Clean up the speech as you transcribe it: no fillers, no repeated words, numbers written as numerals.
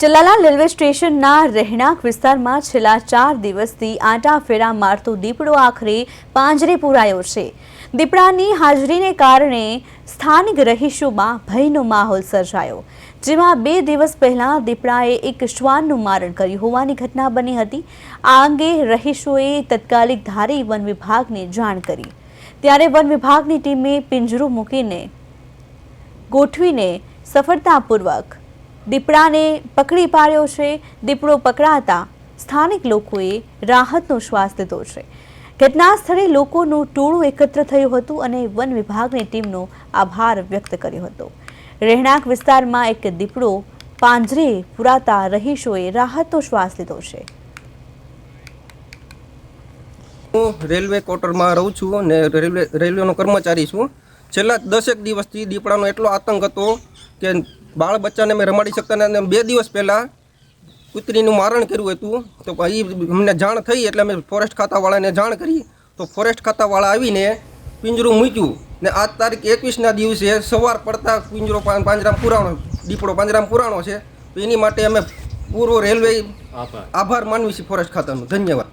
Chalala railway સ્ટેશનના રહેણાંક વિસ્તારમાં છેલ્લા 4 દિવસથી આંટાફેરા મારતો દીપડો આખરે પાંજરે પુરાયો છે। દીપડાની હાજરીને કારણે સ્થાનિક રહીશોમાં ભયનો માહોલ સર્જાયો, જેમાં 2 દિવસ પહેલા દીપડાએ એક શ્વાનનું મારણ કર્યું હોવાની ઘટના બની હતી। આ અંગે રહીશોએ તત્કાલિક ધારી વન વિભાગને જાણ કરી, ત્યારે વન વિભાગની ટીમે પિંજરું મૂકીને ગોઠવીને સફળતાપૂર્વક દીપડાને પકડી પાડ્યો છે। દીપડો પકડાતા સ્થાનિક લોકોએ રાહતનો શ્વાસ લીધો છે। ઘટના સ્થળે લોકોનું ટોળું એકત્ર થયું હતું અને વન વિભાગની ટીમનો આભાર વ્યક્ત કર્યો હતો। રહેણાંક વિસ્તારમાં એક દીપડો પાંજરે પુરાતા રહીશોએ રાહતનો શ્વાસ લીધો છે। હું રેલવે ક્વાર્ટરમાં રહું છું અને રેલવેનો કર્મચારી છું। છેલ્લા 10 દિવસથી દીપડાનો એટલો આતંક હતો કે બાળ બચ્ચાને મેં રમાડી શકતા ને 2 દિવસ પહેલાં કૂતરીનું મારણ કર્યું હતું। તો એ અમને જાણ થઈ એટલે અમે ફોરેસ્ટ ખાતાવાળાને જાણ કરી, તો ફોરેસ્ટ ખાતાવાળા આવીને પિંજરું મૂક્યું ને આજ તારીખ 21ના દિવસે સવાર પડતા પિંજરો પાંજરામાં પુરાણો, દીપડો પાંજરામાં પુરાણો છે। તો એની માટે અમે પૂર્વ રેલવે આભાર માનવી છે ફોરેસ્ટ ખાતાનો। ધન્યવાદ।